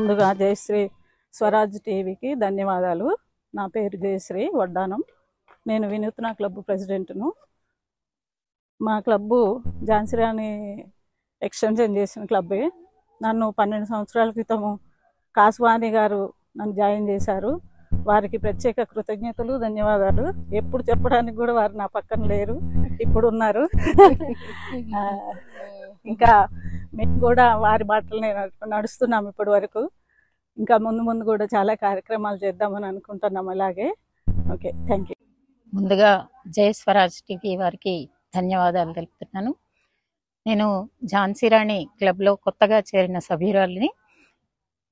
ముందుగా జయశ్రీ స్వరాజ్ టీవీకి ధన్యవాదాలు. నా పేరు జయశ్రీ వడ్డానం. నేను వినూత్న క్లబ్ ప్రెసిడెంట్ను. మా క్లబ్బు ఝాన్సీ రాణి ఎక్స్టెన్షన్ చేసిన క్లబ్బే. నన్ను 12 సంవత్సరాల క్రితము కాసువాణి గారు నన్ను జాయిన్ చేశారు. వారికి ప్రత్యేక కృతజ్ఞతలు, ధన్యవాదాలు. ఎప్పుడు చెప్పడానికి కూడా వారు నా పక్కన లేరు, ఇప్పుడు ఉన్నారు. ఇంకా మేము కూడా వారి బాటలనే నడుస్తున్నాం ఇప్పటి వరకు. ఇంకా ముందు ముందు కూడా చాలా కార్యక్రమాలు చేద్దామని అనుకుంటున్నాం. అలాగే ఓకే, థ్యాంక్ యూ. ముందుగా జై స్వరాజ్ టీవీ వారికి ధన్యవాదాలు తెలుపుతున్నాను. నేను ఝాన్సీ రాణి క్లబ్లో కొత్తగా చేరిన సభ్యురాలిని.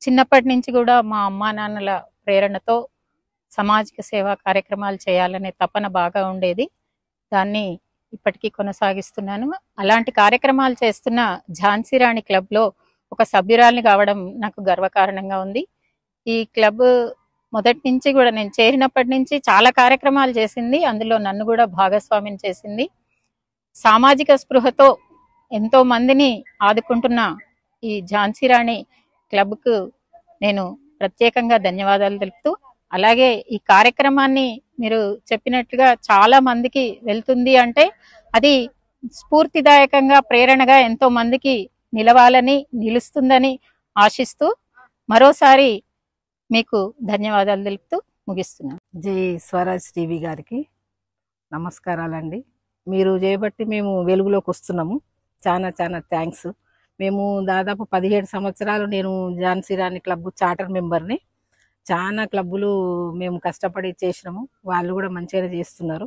చిన్నప్పటి నుంచి కూడా మా అమ్మా నాన్నల ప్రేరణతో సామాజిక సేవా కార్యక్రమాలు చేయాలనే తపన బాగా ఉండేది. దాన్ని ఇప్పటికీ కొనసాగిస్తున్నాను. అలాంటి కార్యక్రమాలు చేస్తున్న ఝాన్సీ రాణి క్లబ్లో ఒక సభ్యురాలిని కావడం నాకు గర్వకారణంగా ఉంది. ఈ క్లబ్ మొదటి నుంచి కూడా, నేను చేరినప్పటి నుంచి చాలా కార్యక్రమాలు చేసింది. అందులో నన్ను కూడా భాగస్వామ్యం చేసింది. సామాజిక స్పృహతో ఎంతో మందిని ఆదుకుంటున్న ఈ ఝాన్సీ రాణి క్లబ్కు నేను ప్రత్యేకంగా ధన్యవాదాలు తెలుపుతూ, అలాగే ఈ కార్యక్రమాన్ని మీరు చెప్పినట్లుగా చాలా మందికి వెళ్తుంది అంటే అది స్ఫూర్తిదాయకంగా, ప్రేరణగా ఎంతో మందికి నిలవాలని, నిలుస్తుందని ఆశిస్తూ మరోసారి మీకు ధన్యవాదాలు తెలుపుతూ ముగిస్తున్నాను. జై స్వరాజ్ టీవీ గారికి నమస్కారాలండి. మీరు చేయబట్టి మేము వెలుగులోకి వస్తున్నాము. చాలా చాలా థ్యాంక్స్. మేము దాదాపు 17 సంవత్సరాలు నేను ఝాన్సీ రాణి క్లబ్ చార్టర్ మెంబర్ని. చాలా క్లబ్బులు మేము కష్టపడి చేసినాము. వాళ్ళు కూడా మంచిగానే చేస్తున్నారు.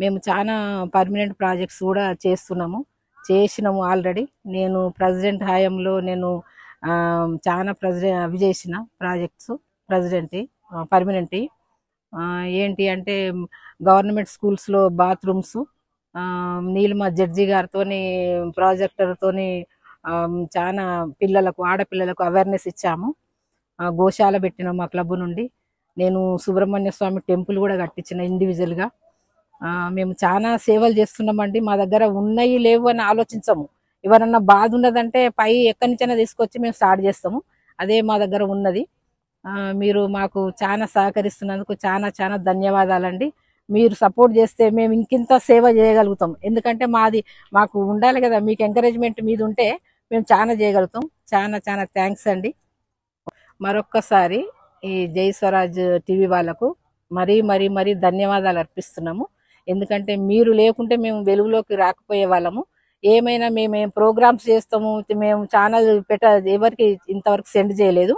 మేము చాలా పర్మనెంట్ ప్రాజెక్ట్స్ కూడా చేసినాము ఆల్రెడీ. నేను ప్రెసిడెంట్ హయాంలో నేను చాలా అవి చేసిన ప్రాజెక్ట్స్ పర్మనెంట్ ఏంటి అంటే గవర్నమెంట్ స్కూల్స్లో బాత్రూమ్స్, నీలిమ జడ్జి గారితోని ప్రాజెక్టర్తోని చాలా ఆడపిల్లలకు అవేర్నెస్ ఇచ్చాము. గోశాల పెట్టినాం మా క్లబ్ నుండి. నేను సుబ్రహ్మణ్య స్వామి టెంపుల్ కూడా కట్టించిన ఇండివిజువల్గా. మేము చాలా సేవలు చేస్తున్నామండి. మా దగ్గర ఉన్నాయి లేవు అని ఆలోచించము. ఎవరన్నా బాధ ఉన్నదంటే పై ఎక్కడి నుంచైనా తీసుకొచ్చి మేము స్టార్ట్ చేస్తాము. అదే మా దగ్గర ఉన్నది. మీరు మాకు చాలా సహకరిస్తున్నందుకు చాలా చాలా ధన్యవాదాలండి. మీరు సపోర్ట్ చేస్తే మేము ఇంకింత సేవ చేయగలుగుతాం. ఎందుకంటే మాకు ఉండాలి కదా, మీకు ఎంకరేజ్మెంట్ మీద ఉంటే మేము చాలా చేయగలుగుతాం. చాలా చాలా థ్యాంక్స్ అండి. మరొక్కసారి ఈ జై స్వరాజ్ టీవీ వాళ్ళకు మరీ ధన్యవాదాలు అర్పిస్తున్నాము. ఎందుకంటే మీరు లేకుంటే మేము వెలుగులోకి రాకపోయే వాళ్ళము. ఏమైనా మేమేం ప్రోగ్రామ్స్ చేస్తాము, మేము ఛానల్ ఎవరికి ఇంతవరకు సెండ్ చేయలేదు.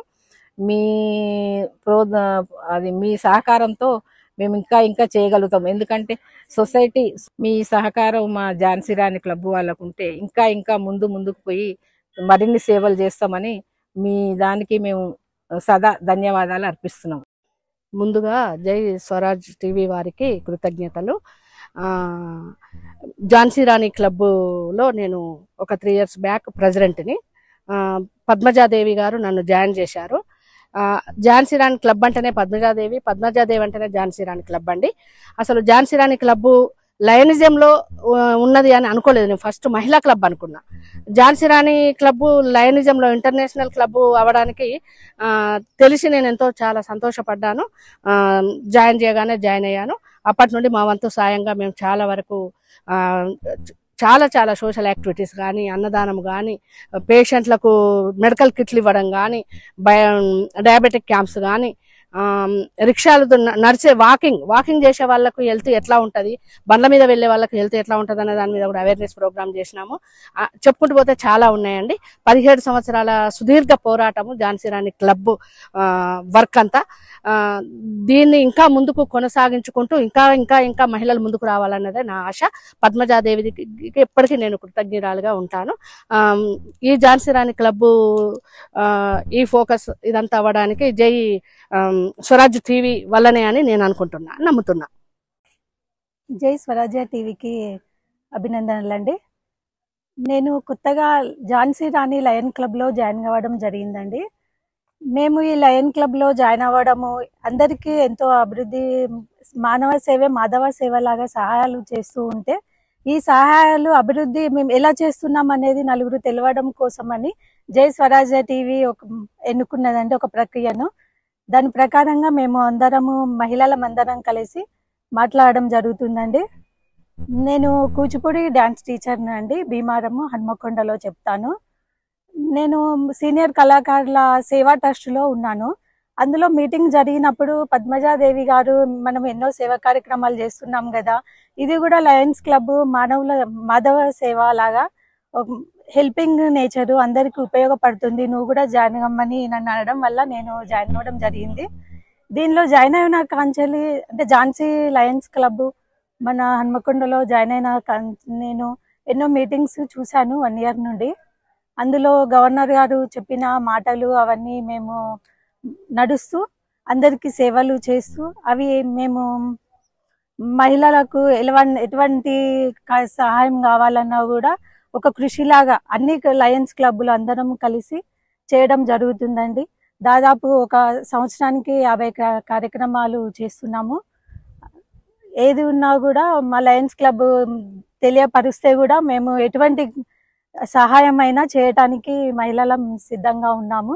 మీ సహకారంతో మేము ఇంకా చేయగలుగుతాం. ఎందుకంటే సొసైటీ మీ సహకారం మా ఝాన్సీ రాణి క్లబ్ వాళ్ళకు ఉంటే ఇంకా ముందుకు పోయి మరిన్ని సేవలు చేస్తామని మీ దానికి మేము సదా ధన్యవాదాలు అర్పిస్తున్నాం. ముందుగా జై స్వరాజ్ టీవీ వారికి కృతజ్ఞతలు. ఝాన్సీ రాణి క్లబ్లో నేను ఒక 3 years బ్యాక్ ప్రెసిడెంట్ని. పద్మజాదేవి గారు నన్ను జాయిన్ చేశారు. ఝాన్సీ రాణి క్లబ్ అంటేనే పద్మజాదేవి అంటేనే ఝాన్సీ రాణి క్లబ్ అండి. అసలు ఝాన్సీ రాణి క్లబ్ లయనిజంలో ఉన్నది అని అనుకోలేదు. నేను ఫస్ట్ మహిళా క్లబ్ అనుకున్నా. ఝాన్సీ రాణి క్లబ్ లయనిజంలో ఇంటర్నేషనల్ క్లబ్ అవడానికి తెలిసి నేను చాలా సంతోషపడ్డాను. జాయిన్ చేయగానే జాయిన్ అయ్యాను. అప్పటి నుండి మా వంతు సాయంగా మేము చాలా వరకు చాలా సోషల్ యాక్టివిటీస్ కానీ, అన్నదానం కానీ, పేషెంట్లకు మెడికల్ కిట్లు ఇవ్వడం కానీ, డయాబెటిక్ క్యాంప్స్ కానీ, రిక్షాలతో నడిచే వాకింగ్ చేసే వాళ్ళకు హెల్త్ ఎట్లా ఉంటుంది, బండ్ల మీద వెళ్ళే వాళ్ళకి హెల్త్ ఎట్లా ఉంటుంది అనే దాని మీద కూడా అవేర్నెస్ ప్రోగ్రామ్ చేసినాము. చెప్పుకుంటూ పోతే చాలా ఉన్నాయండి. 17 సంవత్సరాల సుదీర్ఘ పోరాటము ఝాన్సీ రాణి క్లబ్ వర్క్ అంతా. దీన్ని ఇంకా ముందుకు కొనసాగించుకుంటూ ఇంకా మహిళలు ముందుకు రావాలన్నదే నా ఆశ. పద్మజాదేవికి ఎప్పటికీ నేను కృతజ్ఞురాలుగా ఉంటాను. ఈ ఝాన్సీ రాణి క్లబ్ ఈ ఫోకస్ ఇదంతా అవ్వడానికి జై స్వరాజ్ టీవీ వల్లనే అని నేను నమ్ముతున్నా. జై స్వరాజ్య టీవీకి అభినందనలండి. నేను కొత్తగా ఝాన్సీ రాణి లయన్ క్లబ్లో జాయిన్ అవ్వడం జరిగిందండి. మేము ఈ లయన్ క్లబ్లో జాయిన్ అవ్వడము అందరికీ ఎంతో అభివృద్ధి, మానవ సేవే మాధవ సేవ లాగా సహాయాలు చేస్తూ ఉంటే ఈ సహాయాలు అభివృద్ధి మేము ఎలా చేస్తున్నాం అనేది నలుగురు తెలవడం కోసమని జై స్వరాజ్య టీవీ ఎన్నుకున్నదండి ఒక ప్రక్రియను. దాని ప్రకారంగా మేము అందరము మహిళలమందరం కలిసి మాట్లాడడం జరుగుతుందండి. నేను కూచిపూడి డ్యాన్స్ టీచర్ని అండి, భీమారము హన్మకొండలో చెప్తాను. నేను సీనియర్ కళాకారుల సేవా ట్రస్ట్లో ఉన్నాను. అందులో మీటింగ్ జరిగినప్పుడు పద్మజాదేవి గారు మనం ఎన్నో సేవా కార్యక్రమాలు చేస్తున్నాం కదా, ఇది కూడా లయన్స్ క్లబ్ మాధవ సేవ లాగా హెల్పింగ్ నేచరు అందరికి ఉపయోగపడుతుంది, నువ్వు కూడా జాయిన్ అవ్వమని నన్ను అనడం వల్ల నేను జాయిన్ అవ్వడం జరిగింది. దీనిలో జాయిన్ అయిన కాంచెలి అంటే ఝాన్సీ లయన్స్ క్లబ్ మన హన్మకొండలో జాయిన్ అయిన నేను ఎన్నో మీటింగ్స్ చూశాను 1 year నుండి. అందులో గవర్నర్ గారు చెప్పిన మాటలు అవన్నీ మేము నడుస్తూ అందరికీ సేవలు చేస్తూ అవి మేము మహిళలకు ఎటువంటి సహాయం కావాలన్నా కూడా ఒక కృషిలాగా అన్ని లయన్స్ క్లబ్లు అందరం కలిసి చేయడం జరుగుతుందండి. దాదాపు ఒక సంవత్సరానికి 50 కార్యక్రమాలు చేస్తున్నాము. ఏది ఉన్నా కూడా మా లయన్స్ క్లబ్ తెలియపరిస్తే కూడా మేము ఎటువంటి సహాయం అయినా చేయటానికి మహిళలం సిద్ధంగా ఉన్నాము.